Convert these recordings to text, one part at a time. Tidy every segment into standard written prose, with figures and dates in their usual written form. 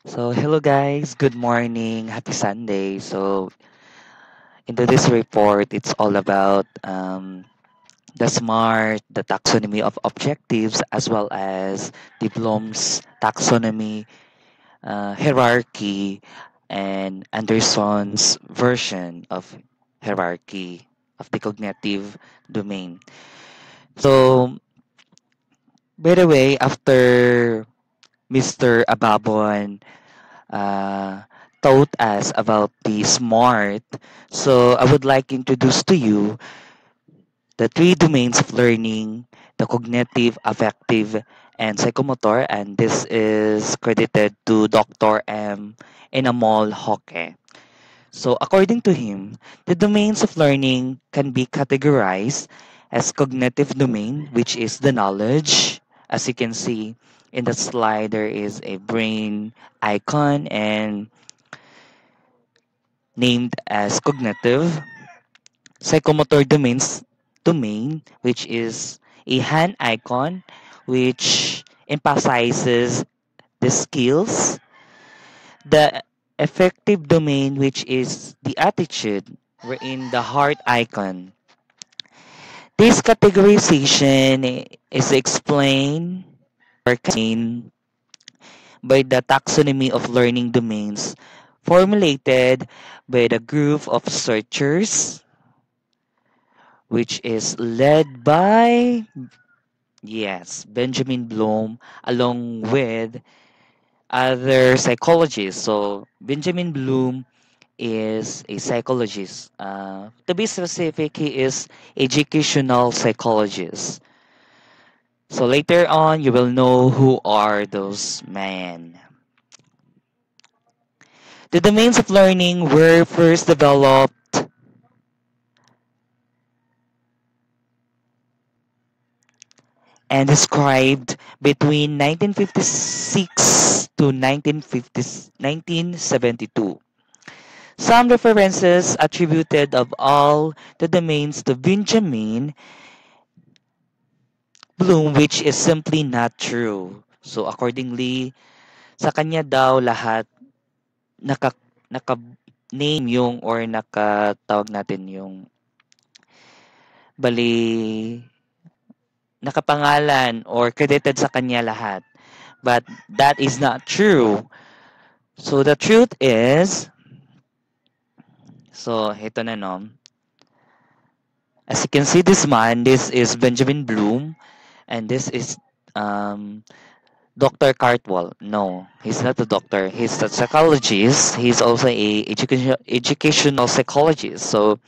So, hello guys, good morning, happy Sunday. So, into this report, it's all about the SMART, the Taxonomy of Objectives, as well as the Bloom's Taxonomy hierarchy and Anderson's version of hierarchy of the cognitive domain. So, by the way, after Mr. Ababon uh, taught us about the SMART. So I would like to introduce to you the three domains of learning, the cognitive, affective, and psychomotor. And this is credited to Dr. M. Enamol Hoque. So according to him, the domains of learning can be categorized as cognitive domain, which is the knowledge. As you can see in the slide, there is a brain icon and named as cognitive. Psychomotor domain, which is a hand icon, which emphasizes the skills. The affective domain, which is the attitude, wherein the heart icon. This categorization is explained or contained by the taxonomy of learning domains formulated by the group of searchers, which is led by, yes, Benjamin Bloom, along with other psychologists. So, Benjamin Bloom is a psychologist. To be specific, he is educational psychologist. So later on, you will know who are those men. The domains of learning were first developed and described between 1956 to 1972. Some references attributed of all the domains to Benjamin Bloom, which is simply not true. So accordingly, sa kanya daw lahat naka, naka-name yung or nakatawag natin yung bali nakapangalan or credited sa kanya lahat. But that is not true. So the truth is, so ito na no. As you can see this man, this is Benjamin Bloom and this is um, Dr. Cartwell. No, he's not a doctor. He's a psychologist. He's also a educational psychologist. So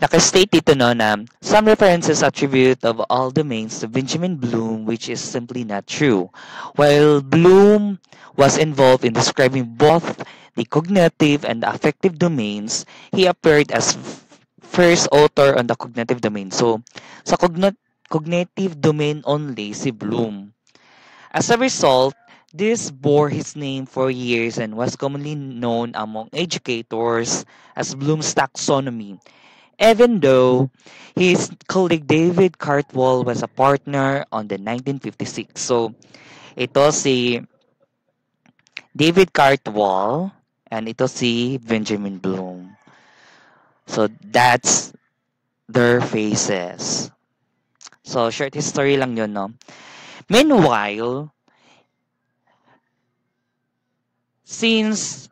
naka-state dito no na some references attribute of all domains to Benjamin Bloom, which is simply not true. While Bloom was involved in describing both the cognitive and the affective domains, he appeared as first author on the cognitive domain. So, sa cognitive domain only si Bloom. As a result, this bore his name for years and was commonly known among educators as Bloom's taxonomy, even though his colleague David Cartwell was a partner on the 1956. So, ito si David Cartwell and ito si Benjamin Bloom. So, that's their faces. So, short history lang yun, no? Meanwhile, since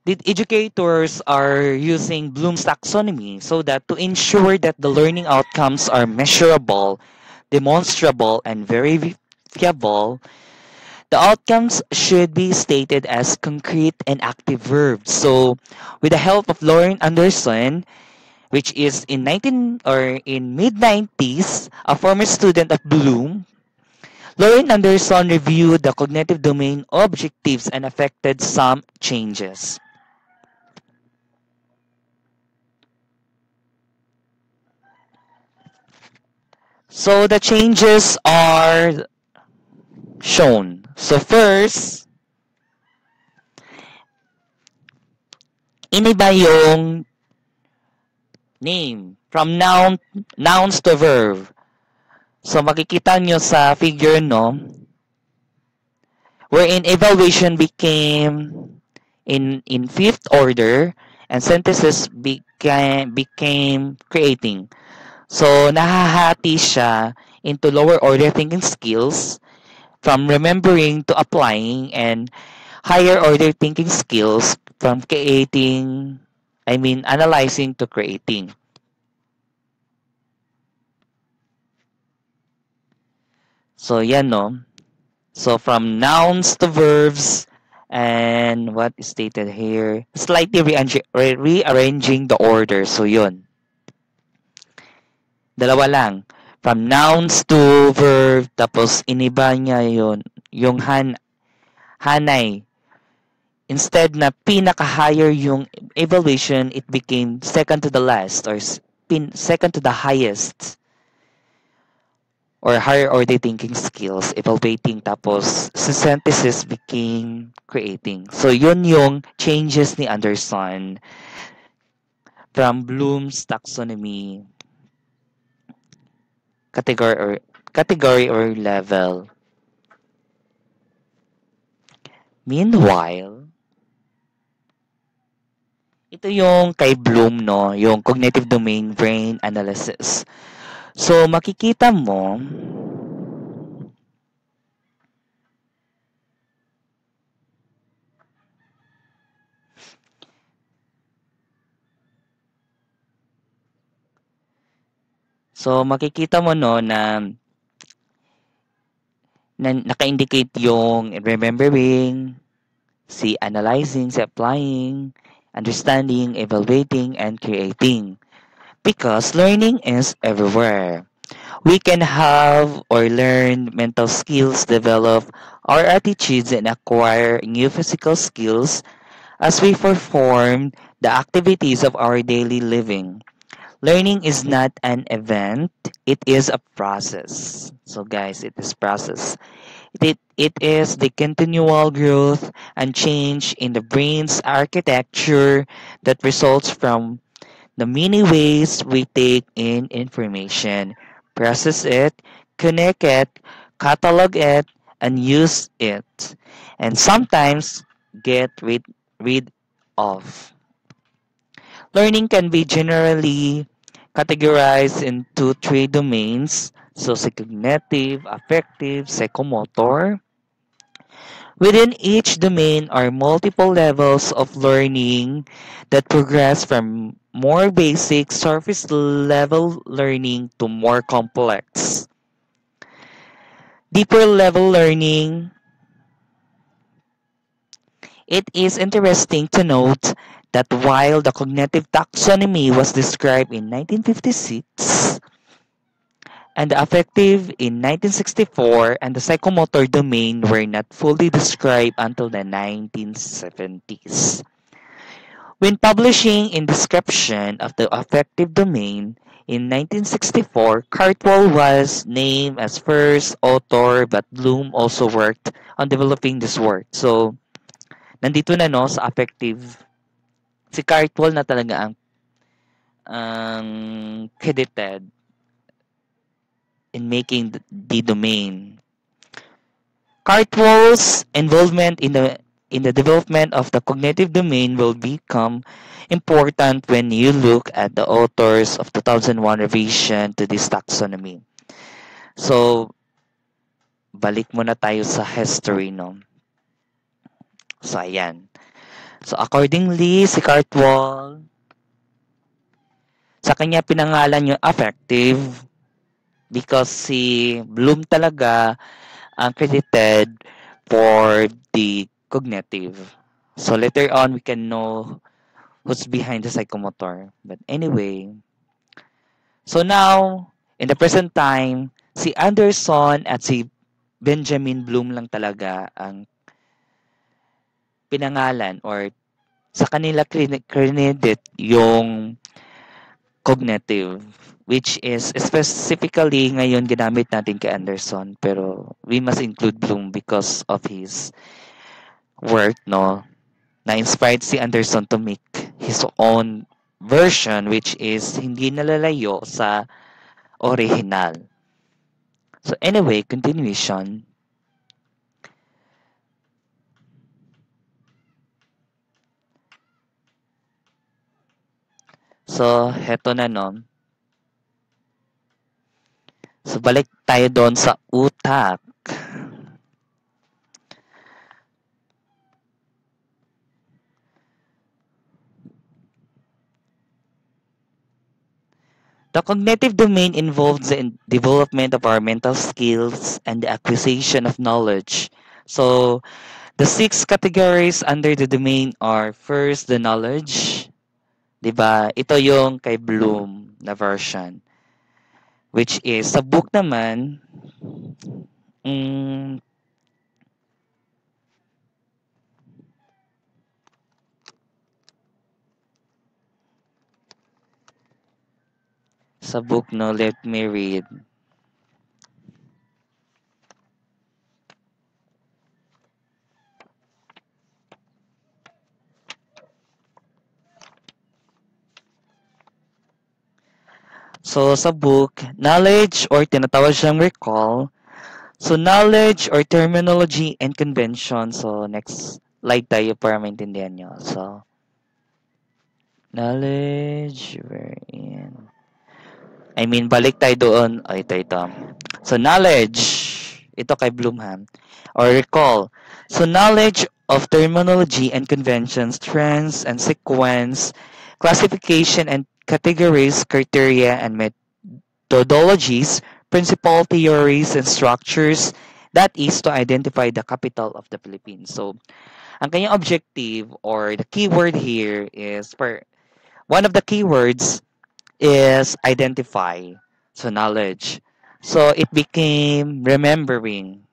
the educators are using Bloom's taxonomy so that to ensure that the learning outcomes are measurable, demonstrable, and verifiable, the outcomes should be stated as concrete and active verbs. So, with the help of Lauren Anderson, which is in mid 90s, a former student of Bloom, Lauren Anderson reviewed the cognitive domain objectives and affected some changes. So the changes are shown. So first, iniba yung name from nouns to verb. So makikita nyo sa figure no, wherein evaluation became in fifth order and synthesis became creating. So nahahati siya into lower order thinking skills from remembering to applying and higher order thinking skills from analyzing to creating. So yan no. So from nouns to verbs and what is stated here, slightly rearranging the order. So yun. Dalawa lang. From nouns to verb, tapos iniba niya yun, yung hanay. Instead na pinaka-higher yung evaluation, it became second to the last or second to the highest or higher order thinking skills, evaluating, tapos synthesis became creating. So yun yung changes ni Anderson from Bloom's taxonomy category or level. Meanwhile, ito yung kay Bloom, no, yung cognitive domain brain analysis. So makikita mo no na naka-indicate yung remembering, si analyzing, si applying, understanding, evaluating, and creating. Because learning is everywhere. We can have or learn mental skills, develop our attitudes, and acquire new physical skills as we perform the activities of our daily living. Learning is not an event, it is a process. So guys, it is process. It is the continual growth and change in the brain's architecture that results from the many ways we take in information, process it, connect it, catalog it, and use it, and sometimes get rid of. Learning can be generally categorized into three domains, cognitive, affective, psychomotor. Within each domain are multiple levels of learning that progress from more basic surface level learning to more complex. Deeper level learning. It is interesting to note that while the cognitive taxonomy was described in 1956 and the affective in 1964 and the psychomotor domain were not fully described until the 1970s. When publishing in description of the affective domain in 1964, Cartwell was named as first author but Bloom also worked on developing this work. So, nandito na no sa affective, si Cartwell na talaga ang credited in making the domain. Cartwell's involvement in the development of the cognitive domain will become important when you look at the authors of 2001 revision to this taxonomy. So, balik muna tayo sa history, no? So, ayan. So, accordingly, si Cartwell, sa kanya pinangalan yung affective because si Bloom talaga ang credited for the cognitive. So later on, we can know who's behind the psychomotor. But anyway, so now, in the present time, si Anderson at si Benjamin Bloom lang talaga ang pinangalan or sa kanila credited yung cognitive, which is specifically ngayon ginamit natin kay Anderson, pero we must include Bloom because of his work, no? Na-inspired si Anderson to make his own version, which is hindi nalalayo sa original. So anyway, continuation. So, heto na no. So, balik tayo doon sa utak. The cognitive domain involves the development of our mental skills and the acquisition of knowledge. So, the 6 categories under the domain are first, the knowledge. Diba? Ito yung kay Bloom na version. Which is, sa book naman, mm, sa book, no, let me read. So, sa book, knowledge or tinatawag siyang recall. So, knowledge or terminology and convention. So, next slide tayo para maintindihan nyo. So, knowledge, wherein... balik tayo doon. Ito. So, knowledge. Ito kay Bloomham. Or recall. So, knowledge of terminology and conventions, trends and sequence, classification and categories, criteria and methodologies, principal theories and structures, that is to identify the capital of the Philippines. So, ang kanyang objective or the keyword here is one of the keywords is identify. So, knowledge. So, it became remembering.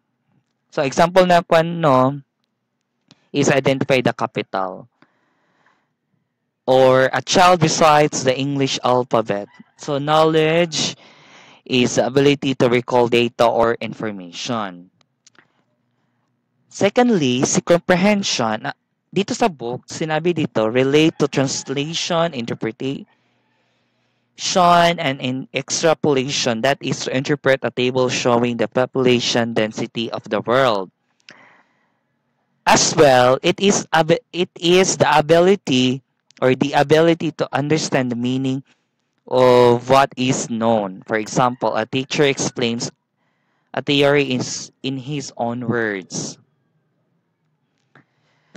So, example na po no, is identify the capital. Or a child recites the English alphabet. So, knowledge is the ability to recall data or information. Secondly, si comprehension. Dito sa book, sinabi dito, relate to translation, interpretation, and in extrapolation. That is to interpret a table showing the population density of the world. As well, it is the ability or the ability to understand the meaning of what is known. For example, a teacher explains a theory is in his own words.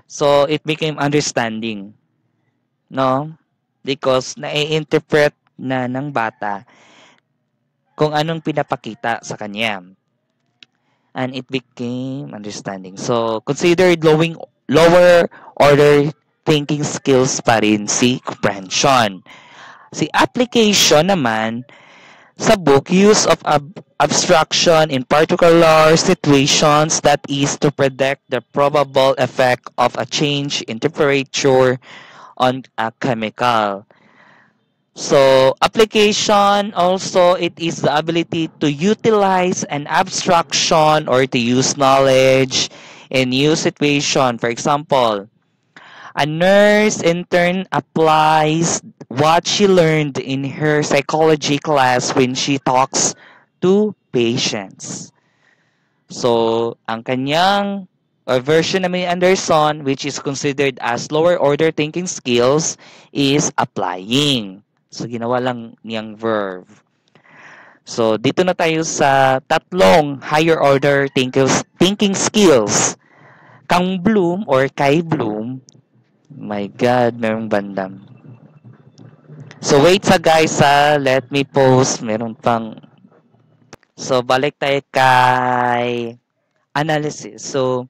So, it became understanding. No? Because nai-interpret na ng bata kung anong pinapakita sa kanya. And it became understanding. So, considered lower order thinking skills pa rin si comprehension. Si application naman, sa book, use of abstraction in particular situations, that is to predict the probable effect of a change in temperature on a chemical. So, application also, it is the ability to utilize an abstraction or to use knowledge in new situation. For example, a nurse intern applies what she learned in her psychology class when she talks to patients. So, ang kanyang version naman ni Anderson, which is considered as lower order thinking skills, is applying. So, ginawa lang niyang verb. So, dito na tayo sa tatlong higher order thinking skills. Kang Bloom or kay Bloom, my God, merong bandam. So, wait sa guys ha. Let me post. Meron pang... So, balik tayo kay analysis. So,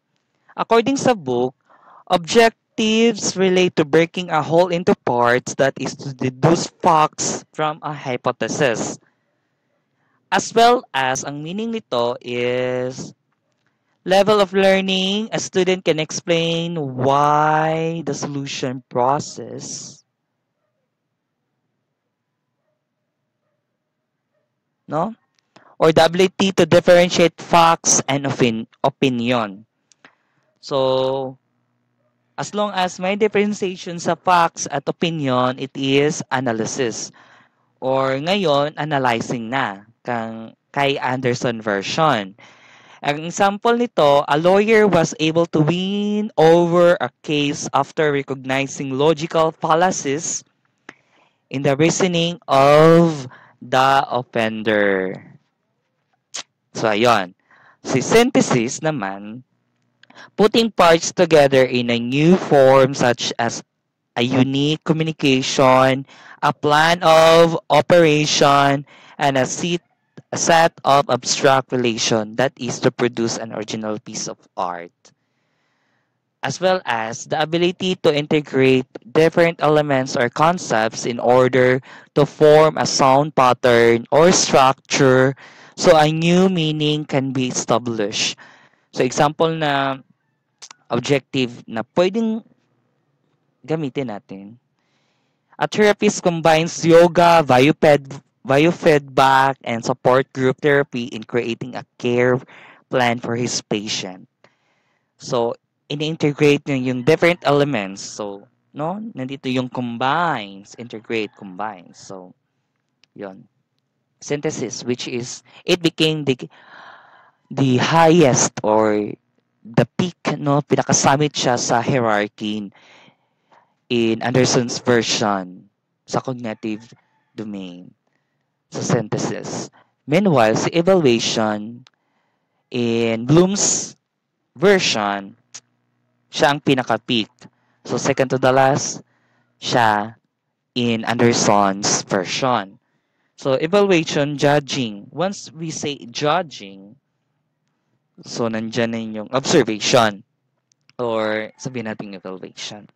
according sa book, objectives relate to breaking a whole into parts, that is to deduce facts from a hypothesis. As well as, ang meaning nito is level of learning. A student can explain why the solution process, no? Or the ability to differentiate facts and opinion. So, as long as may differentiation sa facts at opinion, it is analysis. Or ngayon, analyzing na kay Anderson version. Ang example nito, a lawyer was able to win over a case after recognizing logical fallacies in the reasoning of the offender. So, ayun. Si synthesis naman, putting parts together in a new form such as a unique communication, a plan of operation, and a set of abstract relation that is to produce an original piece of art, as well as the ability to integrate different elements or concepts in order to form a sound pattern or structure so a new meaning can be established. So example na objective na pwedeng gamitin natin. A therapist combines yoga, biofeedback, and support group therapy in creating a care plan for his patient. So, in-integrate niya yung different elements. So, no? Nandito yung combines, integrate, combines. So, yon. Synthesis, which is, it became the highest or the peak, no? Pinakasamit siya sa hierarchy in Anderson's version sa cognitive domain, sa synthesis. Meanwhile, sa evaluation, in Bloom's version, siya ang pinaka-peak. So, second to the last, siya in Anderson's version. So, evaluation, judging. Once we say judging, so, nandyan na yung observation or sabihin natin evaluation.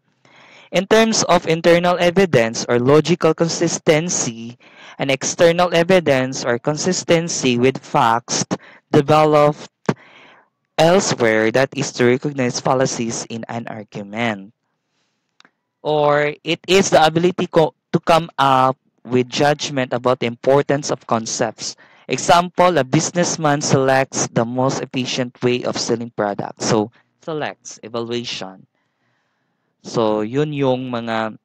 In terms of internal evidence or logical consistency, and external evidence or consistency with facts developed elsewhere, that is to recognize fallacies in an argument. Or it is the ability to come up with judgment about the importance of concepts. Example, a businessman selects the most efficient way of selling products. So, selects, evaluation. So, yun yung mga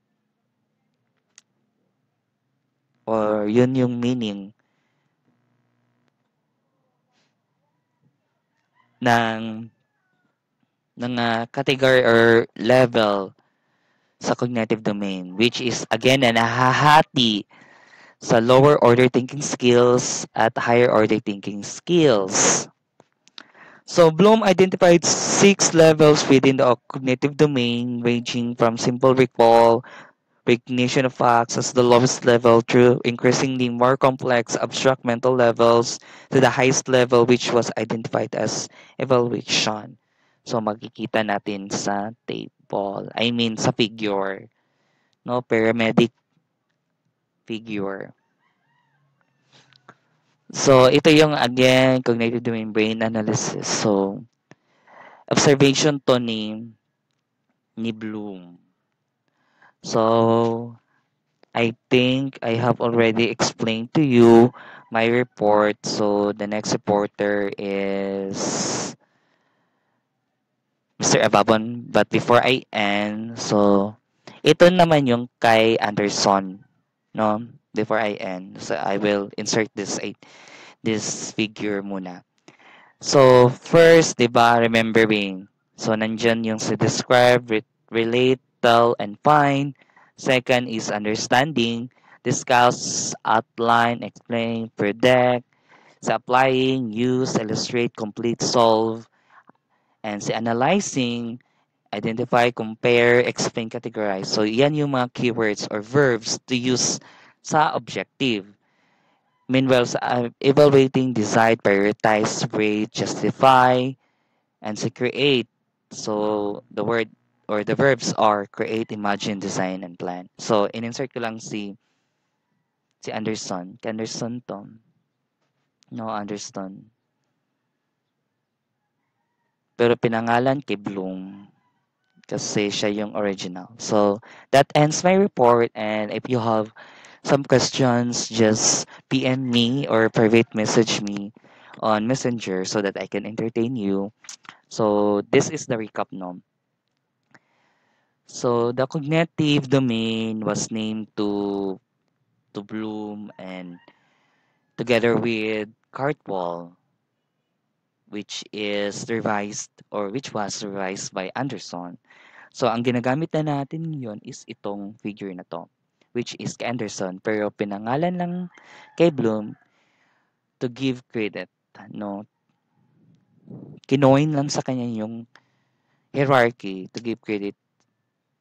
or yun yung meaning ng category or level sa cognitive domain, which is again na nahahati sa lower order thinking skills at higher order thinking skills. So Bloom identified 6 levels within the cognitive domain, ranging from simple recall, recognition of facts as the lowest level through increasingly more complex abstract mental levels to the highest level, which was identified as evaluation. So makikita natin sa table, I mean sa figure, no, paramedic figure. So ito yung again cognitive domain brain analysis. So observation to ni Bloom. So I think I have already explained to you my report. So the next reporter is Mr. Ababon. But before I end, so ito naman yung kay Anderson, no? Before I end, so I will insert this figure muna. So first, 'di ba, remembering. So nandyan yung sa describe, relate, tell, and find. Second is understanding, discuss, outline, explain, predict. Sa applying, use, illustrate, complete, solve. And sa analyzing, identify, compare, explain, categorize. So yan yung mga keywords or verbs to use sa objective. Meanwhile, sa evaluating, decide, prioritize, rate, justify, and sa create. So the word or the verbs are create, imagine, design, and plan. So in-insert ko lang si Anderson. Kay Anderson to. No, Anderson. Pero pinangalan kay Bloom kasi siya yung original. So that ends my report, and if you have some questions, just PM me or private message me on Messenger so that I can entertain you. So this is the recap, no? So the cognitive domain was named to Bloom and together with Cartwell, which is revised or which was revised by Anderson. So ang ginagamit na natin ngayon is itong figure na to. which is kay Anderson, pero pinangalan lang kay Bloom to give credit. No, kinoin lang sa kanya yung hierarchy to give credit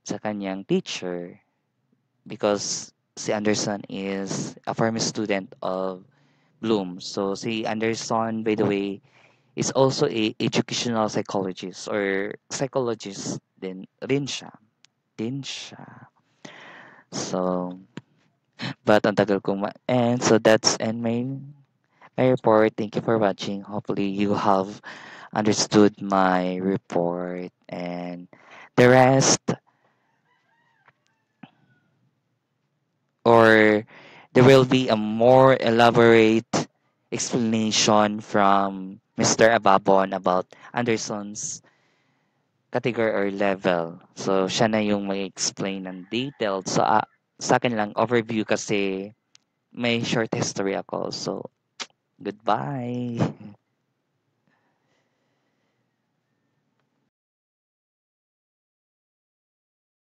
sa kanyang teacher because si Anderson is a former student of Bloom. So si Anderson, by the way, is also a educational psychologist or psychologist rin siya. Din siya. So, but ang tagal kong and so that's and my report. Thank you for watching. Hopefully you have understood my report and the rest, or there will be a more elaborate explanation from Mr. Ababon about Anderson's category or level. So, siya na yung mag-explain ng detailed. So, sa akin lang, overview kasi may short history ako. So, goodbye.